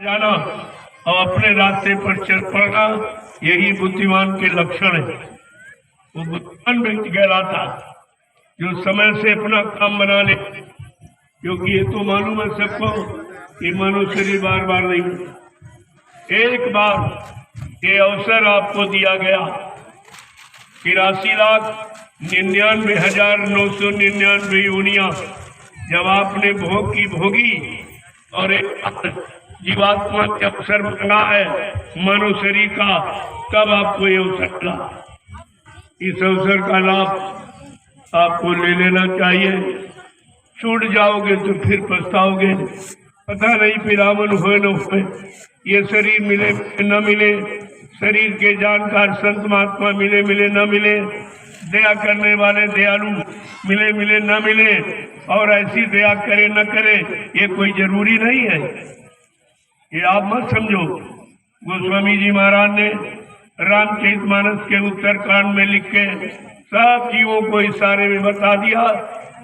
जाना और अपने रास्ते पर चल पड़ना, यही बुद्धिमान के लक्षण है। वो बुद्धिमान व्यक्ति कहलाता जो समय से अपना काम बना ले, क्योंकि ये तो मालूम है सबको कि मनुष्य शरीर बार बार नहीं मिलता। एक बार ये अवसर आपको दिया गया, 83,99,999 योनियां जब आपने भोग की भोगी और एक जीवात्मा के अवसर बना है मनुष्य शरीर का, तब आपको ये अवसर मिला। इस अवसर का लाभ आपको ले लेना चाहिए। छूट जाओगे तो फिर पछताओगे, पता नहीं फिर आमन हुए न हुए, ये शरीर मिले न मिले, शरीर के जानकार संत महात्मा मिले मिले न मिले, दया करने वाले दयालु मिले मिले न मिले, और ऐसी दया करे न करे ये कोई जरूरी नहीं है। ये आप मत समझो। गोस्वामी जी महाराज ने रामचरितमानस के उत्तरकांड में लिख के सब जीवों को इशारे में बता दिया,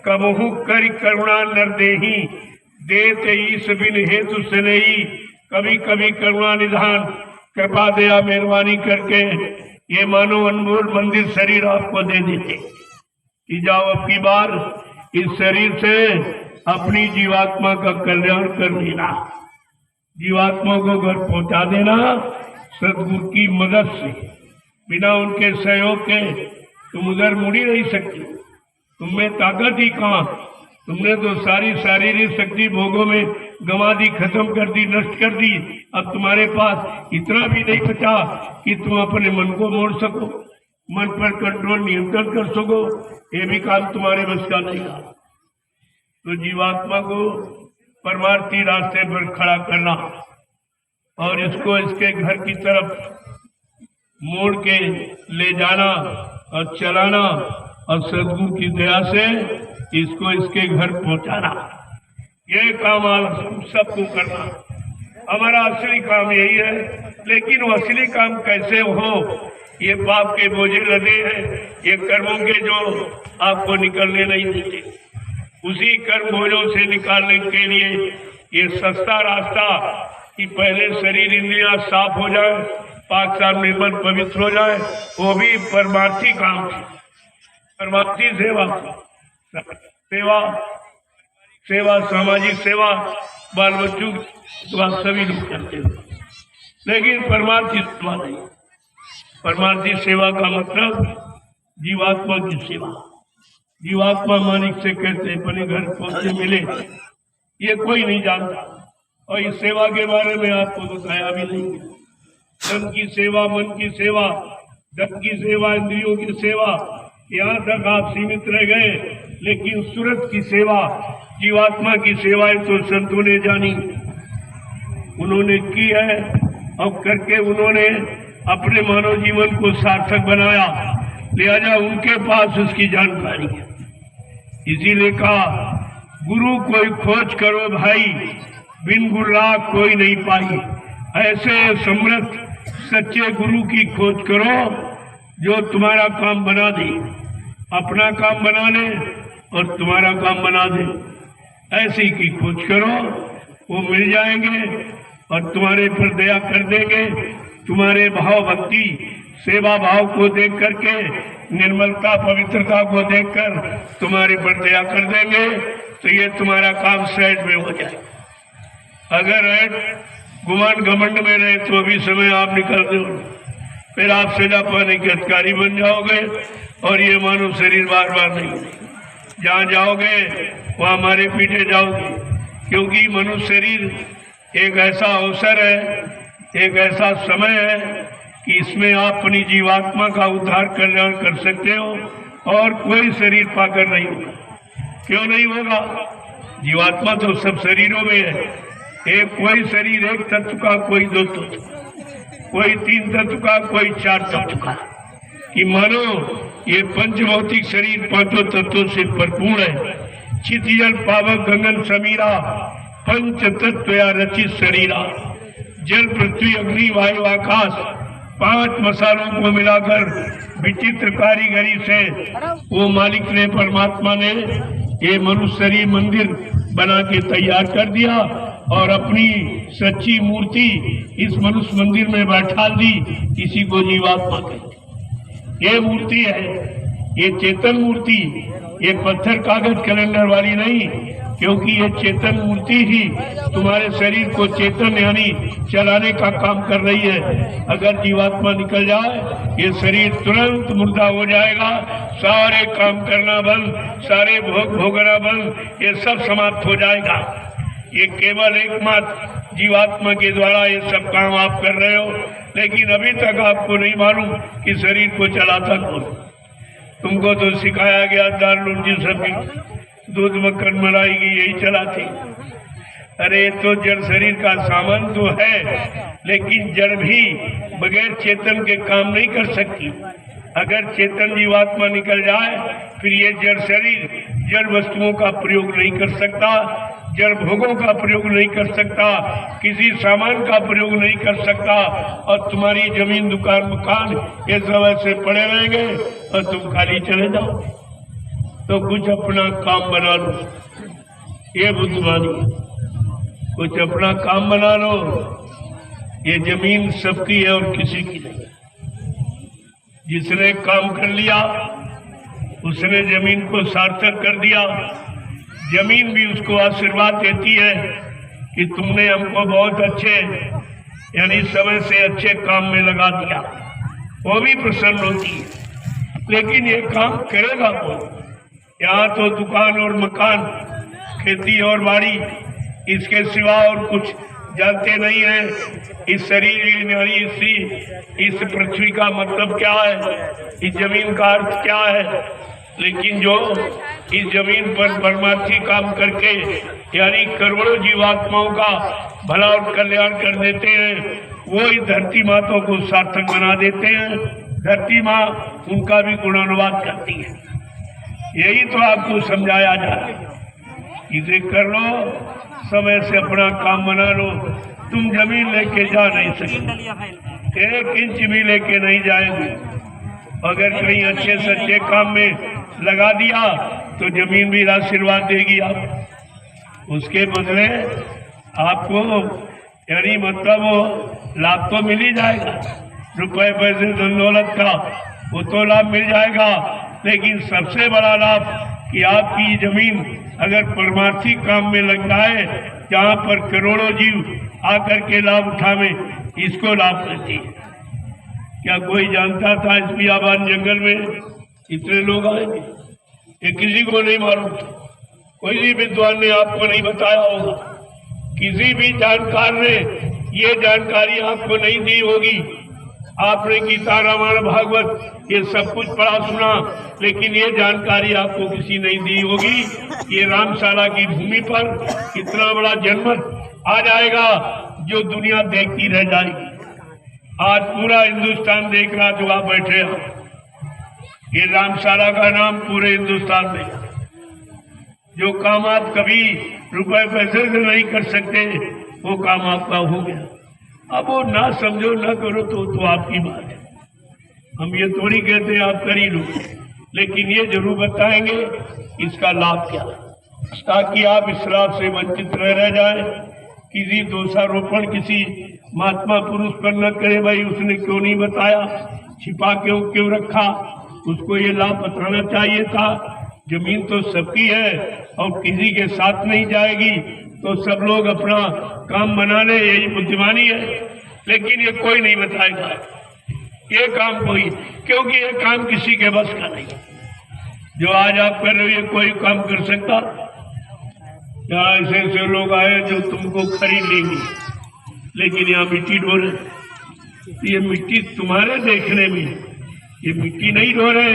कबहु करि करुणा नर देही, देते ईश बिन हेतु से नहीं, कभी कभी करुणा निधान कृपा दया मेहरबानी करके ये मानो अनमोल मंदिर शरीर आपको दे देते कि जाओ अब की बार इस शरीर से अपनी जीवात्मा का कल्याण कर देना, जीवात्मा को घर पहुंचा देना सदगुरु की मदद से। बिना उनके सहयोग के तुम उधर मुड़ ही नहीं सकती, तुममें ताकत ही कहाँ। तुमने तो सारी शारीरिक शक्ति भोगों में गंवा दी, खत्म कर दी, नष्ट कर दी। अब तुम्हारे पास इतना भी नहीं बचा कि तुम अपने मन को मोड़ सको, मन पर कंट्रोल नियंत्रण कर सको। ये भी काम तुम्हारे बस का नहीं है। तो जीवात्मा को परमार्थी रास्ते पर खड़ा करना और इसको इसके घर की तरफ मोड़ के ले जाना और चलाना और सदगुरु की दया से इसको इसके घर पहुंचाना, ये काम हम सबको करना। हमारा असली काम यही है। लेकिन वो असली काम कैसे हो, ये पाप के बोझे लदे हैं, ये कर्मों के जो आपको निकलने नहीं देते, उसी कर्म बोझों से निकालने के लिए ये सस्ता रास्ता कि पहले शरीर इंद्रियां साफ हो जाए, पाक साफ निर्मल पवित्र हो जाए, वो भी परमार्थी काम है। परमार्थी सेवा सामाजिक सेवा बाल बच्चों की सभी लोग करते हैं, लेकिन परमार्थी सेवा नहीं। परमार्थी सेवा का मतलब जीवात्मा की सेवा। जीवात्मा मालिक से कैसे अपने घर पहुंचे मिले, ये कोई नहीं जानता। और इस सेवा के बारे में आपको बताया भी नहीं। तन की सेवा, मन की सेवा, धन की सेवा, इंद्रियों की सेवा, यहाँ तक आप सीमित रह गए। लेकिन सूरत की सेवा, जीवात्मा की सेवा तो संतों ने जानी, उन्होंने की है और करके उन्होंने अपने मानव जीवन को सार्थक बनाया। लिहाजा उनके पास उसकी जानकारी है। इसीलिए कहा गुरु कोई खोज करो भाई, बिन गुरु कोई नहीं पाई। ऐसे समर्थ सच्चे गुरु की खोज करो जो तुम्हारा काम बना दे, अपना काम बना ले और तुम्हारा काम बना दे। ऐसी की खोज करो, वो मिल जाएंगे और तुम्हारे पर दया कर देंगे। तुम्हारे भाव भक्ति सेवा भाव को देख करके, निर्मलता पवित्रता को देखकर तुम्हारे पर दया कर देंगे, तो ये तुम्हारा काम सहज में हो जाए। अगर गुमान घमंड में रहे तो अभी समय आप निकल दो, फिर आप सजा पाने के अधिकारी बन जाओगे और ये मानव शरीर बार बार नहीं। जहाँ जाओगे वहाँ मारे पीटे जाओगे, क्योंकि मनुष्य शरीर एक ऐसा अवसर है, एक ऐसा समय है कि इसमें आप अपनी जीवात्मा का उद्धार कल्याण कर सकते हो और कोई शरीर पाकर नहीं होगा। क्यों नहीं होगा? जीवात्मा तो सब शरीरों में है। एक कोई शरीर एक तत्व का, कोई दो तत्व, कोई तीन तत्व का, कोई चार तत्व का। कि मानो ये पंचभौतिक शरीर पांचों तत्वों से भरपूर है। चित जल पावक गगन समीरा, पंच तत्व या रचित शरीरा। जल पृथ्वी अग्नि वायु आकाश, 5 मसालों को मिलाकर विचित्र कारीगरी से वो मालिक ने, परमात्मा ने ये मनुष्य शरीर मंदिर बना के तैयार कर दिया और अपनी सच्ची मूर्ति इस मनुष्य मंदिर में बैठा दी, इसी को जीवात्मा कहते। ये मूर्ति है, ये चेतन मूर्ति, ये पत्थर कागज कैलेंडर वाली नहीं, क्योंकि ये चेतन मूर्ति ही तुम्हारे शरीर को चेतन यानी चलाने का काम कर रही है। अगर जीवात्मा निकल जाए ये शरीर तुरंत मुर्दा हो जाएगा, सारे काम करना बंद, सारे भोग भोगना बंद, ये सब समाप्त हो जाएगा। ये केवल एकमात्र जीवात्मा के द्वारा ये सब काम आप कर रहे हो, लेकिन अभी तक आपको नहीं मालूम कि शरीर को चलाता कौन। तुमको तो सिखाया गया दारुल जी सभी दूध मक्खन मलाई की यही चलाती। अरे तो जड़ शरीर का सामान तो है, लेकिन जड़ भी बगैर चेतन के काम नहीं कर सकती। अगर चेतन जीवात्मा निकल जाए फिर ये जड़ शरीर जड़ वस्तुओं का प्रयोग नहीं कर सकता, जड़ भोगों का प्रयोग नहीं कर सकता, किसी सामान का प्रयोग नहीं कर सकता, और तुम्हारी जमीन दुकान मकान ये सब ऐसे पड़े रहेंगे और तुम खाली चले जाओ। तो कुछ अपना काम बना लो, ये बुद्धिमानी, कुछ अपना काम बना लो। ये जमीन सबकी है और किसी की नहीं। जिसने काम कर लिया उसने जमीन को सार्थक कर दिया। जमीन भी उसको आशीर्वाद देती है कि तुमने हमको बहुत अच्छे यानी समय से अच्छे काम में लगा दिया, वो भी प्रसन्न होती है। लेकिन ये काम करेगा कौन? यहाँ तो दुकान और मकान, खेती और बाड़ी, इसके सिवा और कुछ जानते नहीं है। इस शरीर यानी इस पृथ्वी का मतलब क्या है, इस जमीन का अर्थ क्या है। लेकिन जो इस जमीन पर परमार्थी काम करके यानी करोड़ों जीवात्माओं का भला और कल्याण कर देते हैं, वो इस धरती माता को सार्थक बना देते हैं। धरती माँ उनका भी गुणानुवाद करती है। यही तो आपको समझाया जा रहा है। इसे कर लो, समय से अपना काम बना लो। तुम जमीन लेके जा नहीं सकते, 1 इंच भी लेके नहीं जाएंगे। अगर कहीं अच्छे सच्चे काम में लगा दिया तो जमीन भी आशीर्वाद देगी। आप उसके बदले आपको यानी मतलब वो लाभ तो मिल ही जाएगा, रुपए पैसे धन दौलत का वो तो लाभ मिल जाएगा। लेकिन सबसे बड़ा लाभ कि आपकी जमीन अगर परमार्थी काम में लग जाए, जहाँ पर करोड़ों जीव आकर के लाभ उठावे, इसको लाभ देती है। क्या कोई जानता था इस बियाबान जंगल में इतने लोग आएंगे? ये किसी को नहीं मालूम था। कोई भी विद्वान ने आपको नहीं बताया होगा, किसी भी जानकार ने ये जानकारी आपको नहीं दी होगी। आपने गीता रामायण भागवत ये सब कुछ पढ़ा सुना, लेकिन ये जानकारी आपको किसी नहीं दी होगी। ये रामशाला की भूमि पर इतना बड़ा जनमत आ जाएगा जो दुनिया देखती रह जाएगी। आज पूरा हिंदुस्तान देख रहा जो आप बैठे हो। ये रामशाला का नाम पूरे हिंदुस्तान में, जो काम आप कभी रुपए पैसे से नहीं कर सकते वो काम आपका हो गया। अब वो ना समझो ना करो तो आपकी बात है। हम ये थोड़ी कहते आप कर ही लो, लेकिन ये जरूर बताएंगे इसका लाभ क्या है, ताकि आप इस लाभ से वंचित रह जाए। किसी दोषारोपण किसी महात्मा पुरुष पर न करे, भाई उसने क्यों नहीं बताया, छिपा क्यों रखा, उसको ये लाभ बताना चाहिए था। जमीन तो सबकी है और किसी के साथ नहीं जाएगी, तो सब लोग अपना काम बना ले, यही बुद्धिमानी है। लेकिन ये कोई नहीं बताएगा ये काम कोई, क्योंकि ये काम किसी के बस का नहीं। जो आज आप कर रहे हो ये कोई काम कर सकता? यहाँ ऐसे लोग आए जो तुमको खरीद लेंगे, लेकिन यहाँ मिट्टी ढो रहे। ये मिट्टी तुम्हारे देखने में, ये मिट्टी नहीं ढो रहे,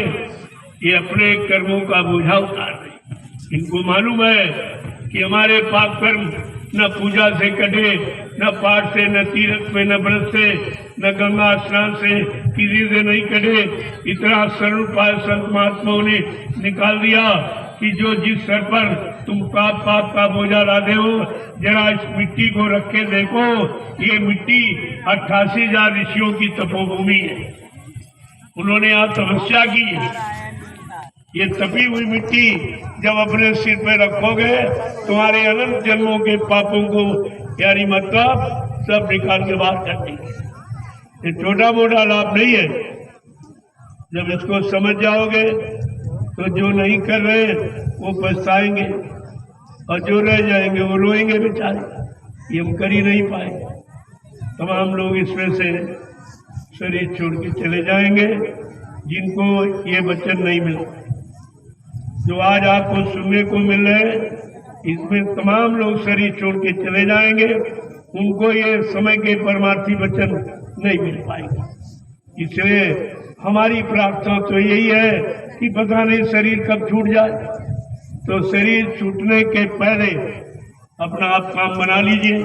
ये अपने कर्मों का बोझा उतार रहे। इनको मालूम है कि हमारे पाप कर्म न पूजा से कटे, न पाठ से, न तीर्थ में, न व्रत से, न गंगा स्नान से, किसी से नहीं कटे। इतना सरल उपाय संत महात्माओं ने निकाल दिया कि जो जिस सर पर तुम पाप का बोझा लादे हो, जरा इस मिट्टी को रख के देखो। ये मिट्टी 88,000 ऋषियों की तपोभूमि है। उन्होंने यहाँ तपस्या की है। ये तपी हुई मिट्टी जब अपने सिर पे रखोगे, तुम्हारे अनंत जन्मों के पापों को यानी मतलब सब निकाल के बाहर कर देंगे। ये छोटा मोटा लाभ नहीं है। जब इसको समझ जाओगे तो जो नहीं कर रहे वो पछताएंगे और जो रह जाएंगे वो रोएंगे बेचारे, ये हम कर ही नहीं पाएंगे। तमाम लोग इसमें से शरीर छोड़ के चले जाएंगे जिनको ये वचन नहीं मिला। जो आज आपको सुनने को मिल रहे हैं इसमें तमाम लोग शरीर छोड़ के चले जाएंगे, उनको ये समय के परमार्थी वचन नहीं मिल पाएंगे। इसलिए हमारी प्रार्थना तो यही है कि पता नहीं शरीर कब छूट जाए, तो शरीर छूटने के पहले अपना आप काम बना लीजिए।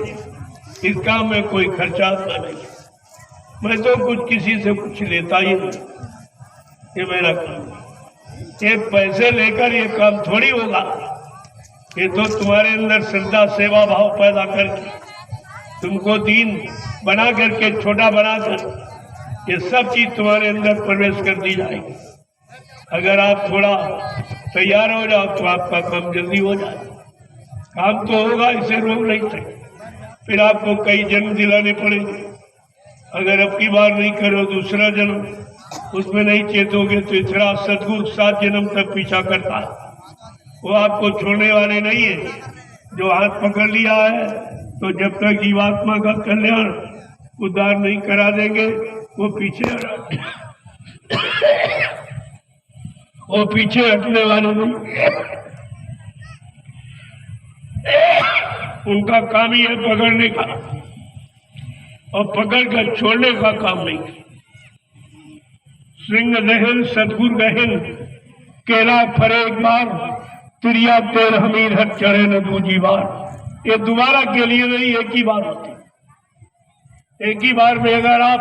इस काम में कोई खर्चा नहीं। मैं तो कुछ किसी से कुछ लेता ही नहीं, ये मेरा काम है। ये पैसे लेकर ये काम थोड़ी होगा। ये तो तुम्हारे अंदर श्रद्धा सेवा भाव पैदा करके तुमको दीन बना करके छोटा बनाकर ये सब चीज तुम्हारे अंदर प्रवेश कर दी जाएगी। अगर आप थोड़ा तैयार हो जाओ तो आपका काम जल्दी हो जाए। काम तो होगा, इसे रोक नहीं सकते। फिर आपको कई जन्म दिलाने पड़ेंगे। अगर अब की बार नहीं करो दूसरा जन्म उसमें नहीं चेतोगे तो इतना सदगुरु 7 जन्म तक पीछा करता है। वो आपको छोड़ने वाले नहीं है। जो हाथ पकड़ लिया है तो जब तक जीवात्मा का कल्याण उद्धार नहीं करा देंगे वो पीछे हटने वाले नहीं। उनका काम ही है पकड़ने का और पकड़ कर छोड़ने का काम नहीं। सिंह दहन सदगुरु गहन केला फरे एक बार तिरिया तेल हमीर हट चढ़े न दूजी बार। ये दोबारा के लिए नहीं, एक ही बार होती। एक ही बार में अगर आप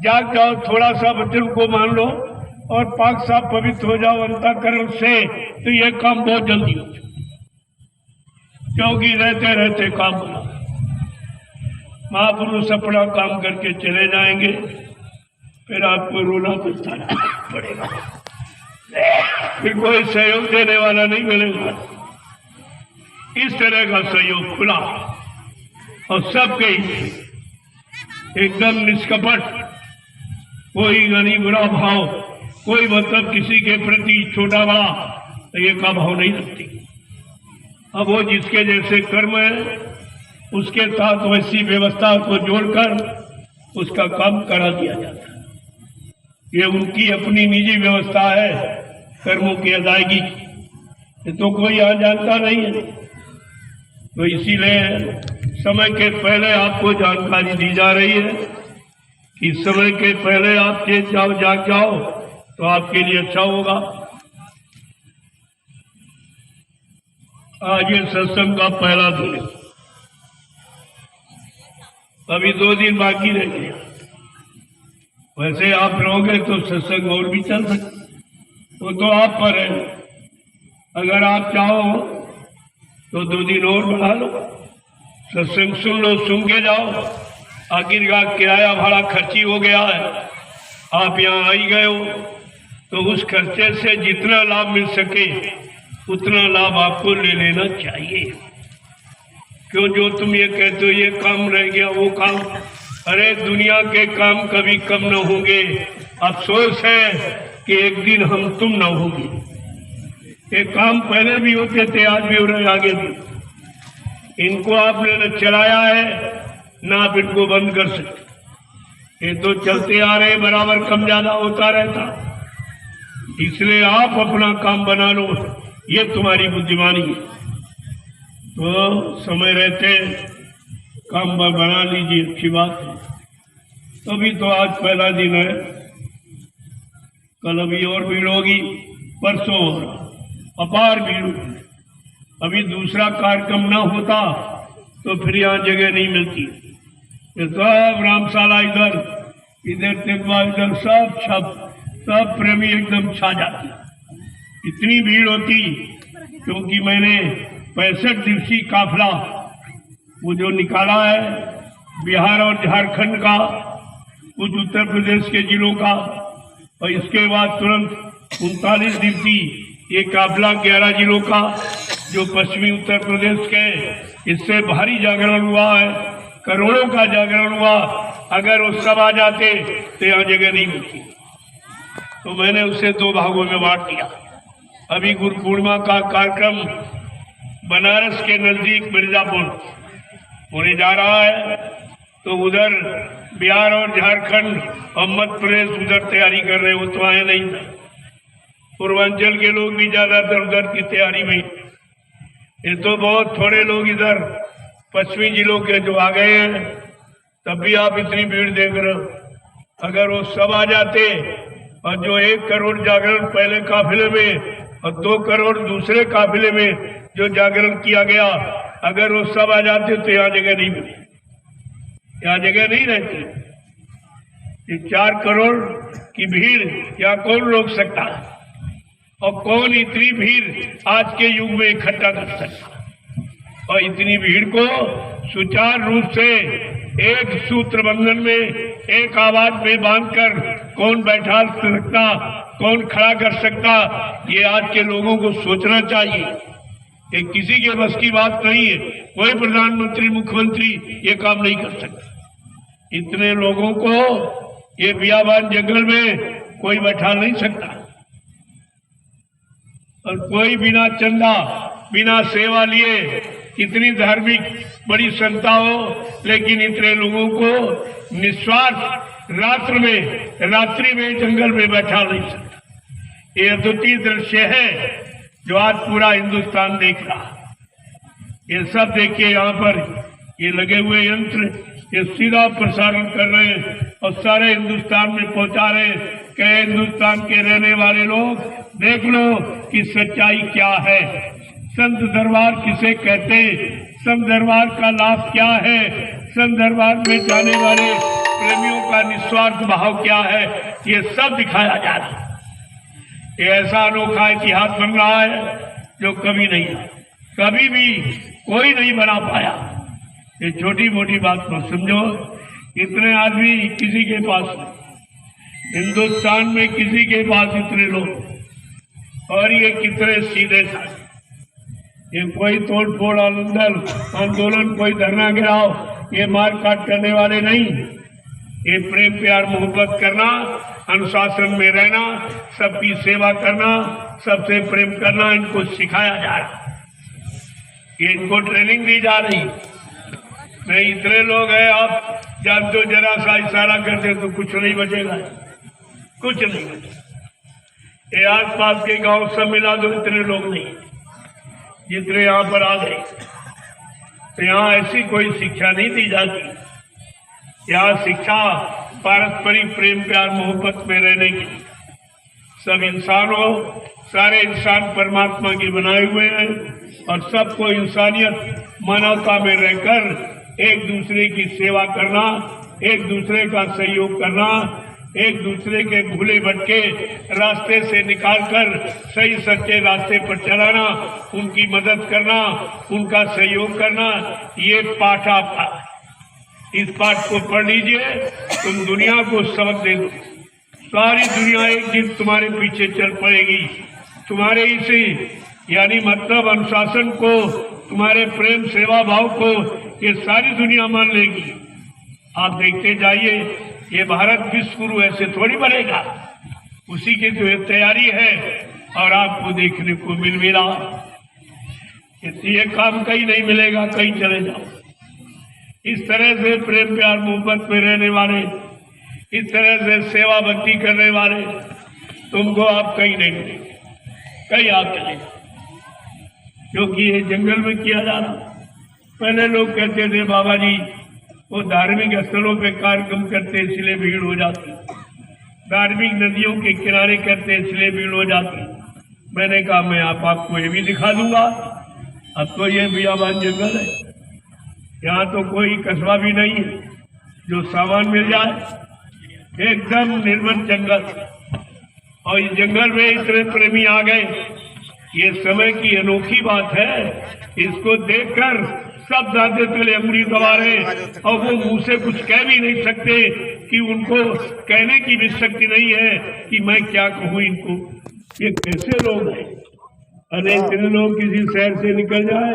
जाग जाओ, थोड़ा सा वचन को मान लो और पाक साफ पवित्र हो जाओ अंतःकरण से, तो ये काम बहुत जल्दी हो जाए। क्योंकि रहते रहते काम बना। महापुरुष अपना काम करके चले जाएंगे, फिर आपको रोना पड़ेगा। फिर कोई सहयोग देने वाला नहीं मिलेगा। इस तरह का सहयोग खुला और सबके एकदम निष्कपट, कोई गनी बुरा भाव, कोई मतलब किसी के प्रति छोटा बड़ा ये का भाव नहीं रखती। अब वो जिसके जैसे कर्म है उसके साथ वैसी व्यवस्था को जोड़कर उसका काम करा दिया जाता है। ये उनकी अपनी निजी व्यवस्था है कर्मों की अदायगी, ये तो कोई यहाँ जानता नहीं है। तो इसीलिए समय के पहले आपको जानकारी दी जा रही है कि समय के पहले आप चेत जाओ, जाग जाओ तो आपके लिए अच्छा होगा। आज ये सत्संग का पहला दिन है, अभी 2 दिन बाकी रह गए। वैसे आप रहोगे तो सत्संग और भी चल सकते, वो तो आप पर है। अगर आप चाहो तो 2 दिन और बढ़ा लो, सत्संग सुन लो, सुन के जाओ। आखिरकार किराया भाड़ा खर्ची हो गया है, आप यहाँ आ ही गए हो, तो उस खर्चे से जितना लाभ मिल सके उतना लाभ आपको ले लेना चाहिए। क्यों जो तुम ये कहते हो ये काम रह गया वो काम, अरे दुनिया के काम कभी कम न होंगे। अफसोस है कि एक दिन हम तुम न होंगे। ये काम पहले भी होते थे, आज भी हो रहे, आगे भी। इनको आपने न चलाया है ना आप इनको बंद कर सकते। ये तो चलते आ रहे, बराबर कम ज्यादा होता रहता। इसलिए आप अपना काम बना लो, ये तुम्हारी बुद्धिमानी है। तो समय रहते काम बना लीजिए, अच्छी बात है। तो अभी तो आज पहला दिन है, कल अभी और भीड़ होगी, परसों अपार भीड़ होगी। अभी दूसरा कार्यक्रम ना होता तो फिर यहाँ जगह नहीं मिलती। ये सब रामशाला इधर तेगवा इधर सब प्रेमी एकदम छा जाती। इतनी भीड़ होती क्योंकि मैंने 65 दिवसीय काफिला वो जो निकाला है बिहार और झारखंड का, कुछ उत्तर प्रदेश के जिलों का, और इसके बाद तुरंत 39 दिवसीय ये काफिला 11 जिलों का जो पश्चिमी उत्तर प्रदेश के, इससे भारी जागरण हुआ है, करोड़ों का जागरण हुआ। अगर वो सब आ जाते तो यहाँ जगह नहीं मिलती। तो मैंने उसे 2 भागों में बांट दिया। अभी गुरु पूर्णिमा का कार्यक्रम बनारस के नजदीक मिर्जापुर होने जा रहा है, तो उधर बिहार और झारखंड और मध्य प्रदेश उधर तैयारी कर रहे, वो तो आए नहीं। पूर्वांचल के लोग भी ज्यादातर उधर की तैयारी में। ये तो बहुत थोड़े लोग इधर पश्चिमी जिलों के जो आ गए हैं, तब भी आप इतनी भीड़ देख रहे हो। अगर वो सब आ जाते और जो 1 करोड़ जागरण पहले काफिले में और 2 करोड़ दूसरे काफिले में जो जागरण किया गया, अगर वो सब आ जाते तो यहाँ जगह नहीं मिली, यहाँ जगह नहीं रहती। ये 4 करोड़ की भीड़ यहाँ कौन रोक सकता है? और कौन इतनी भीड़ आज के युग में इकट्ठा कर सकता? और इतनी भीड़ को सुचारू रूप से एक सूत्र बंधन में, एक आवाज में बांधकर कौन बैठा सकता, कौन खड़ा कर सकता, ये आज के लोगों को सोचना चाहिए। ये किसी के बस की बात नहीं है। कोई प्रधानमंत्री, मुख्यमंत्री ये काम नहीं कर सकता। इतने लोगों को ये बियाबान जंगल में कोई बैठा नहीं सकता। और कोई बिना चंदा, बिना सेवा लिए, इतनी धार्मिक बड़ी संस्था हो, लेकिन इतने लोगों को निस्वार्थ रात्रि में जंगल में बैठा नहीं सकता। ये अद्वितीय दृश्य है जो आज पूरा हिंदुस्तान देख रहा। ये सब देखिए, यहाँ पर ये लगे हुए यंत्र ये सीधा प्रसारण कर रहे हैं और सारे हिंदुस्तान में पहुंचा रहे हैं कि हिंदुस्तान के रहने वाले लोग देख लो कि सच्चाई क्या है, संत दरबार किसे कहते हैं, संत दरबार का लाभ क्या है, संत दरबार में जाने वाले प्रेमियों का निस्वार्थ भाव क्या है, ये सब दिखाया जा रहा है। ये ऐसा अनोखा इतिहास बन रहा है जो कभी नहीं, कभी भी कोई नहीं बना पाया। ये छोटी मोटी बात मत समझो। इतने आदमी किसी के पास नहीं, हिंदुस्तान में किसी के पास इतने लोग, और ये कितने सीधे साधे। ये कोई तोड़ फोड़ आंदोलन, कोई धरना गिराओ, ये मार काट करने वाले नहीं। ये प्रेम प्यार मोहब्बत करना, अनुशासन में रहना, सबकी सेवा करना, सबसे प्रेम करना, इनको सिखाया जा रहा, ये इनको ट्रेनिंग दी जा रही। नहीं, इतने लोग हैं, आप जानते हो, जरा सा इशारा करते तो कुछ नहीं बचेगा, कुछ नहीं बचेगा। ये आस पास के गांव सब मिला दो, इतने लोग नहीं जितने यहाँ पर आ गए। तो यहाँ ऐसी कोई शिक्षा नहीं दी जाती। यहाँ शिक्षा पारस्परिक प्रेम प्यार मोहब्बत में रहने की। सब इंसानों, सारे इंसान परमात्मा के बनाए हुए हैं और सबको इंसानियत मानवता में रहकर एक दूसरे की सेवा करना, एक दूसरे का सहयोग करना, एक दूसरे के भूले भटके रास्ते से निकालकर सही सच्चे रास्ते पर चलाना, उनकी मदद करना, उनका सहयोग करना, ये पाठ आपका। इस पाठ को पढ़ लीजिए, तुम दुनिया को सबक दे दो। सारी दुनिया एक दिन तुम्हारे पीछे चल पड़ेगी, तुम्हारे इसी यानी मतलब अनुशासन को, तुम्हारे प्रेम सेवा भाव को ये सारी दुनिया मान लेगी। आप देखते जाइए, ये भारत विश्व गुरु ऐसे थोड़ी बनेगा, उसी की जो तैयारी है और आपको देखने को मिल भी रहा। ये काम कहीं नहीं मिलेगा, कहीं चले जाओ। इस तरह से प्रेम प्यार मोहब्बत में रहने वाले, इस तरह से सेवा भक्ति करने वाले तुमको आप कहीं नहीं मिलेंगे, कहीं आप चले जाओ। क्योंकि ये जंगल में किया जा रहा। पहले लोग कहते थे बाबा जी वो धार्मिक स्थलों पे कार्यक्रम करते इसलिए भीड़ हो जाती, धार्मिक नदियों के किनारे करते इसलिए भीड़ हो जाती। मैंने कहा मैं आपको ये भी दिखा दूंगा। अब तो ये बियाबान जंगल है, यहाँ तो कोई कस्बा भी नहीं है जो सामान मिल जाए, एकदम निर्मल जंगल। और इस जंगल में इतने प्रेमी आ गए, ये समय की अनोखी बात है। इसको देखकर सब दादे तले अंगुली दबा रहे और वो मुंह से कुछ कह भी नहीं सकते कि उनको कहने की भी शक्ति नहीं है कि मैं क्या कहूँ इनको। ये कैसे लोग हैं? अरे इतने लोग किसी शहर से निकल जाए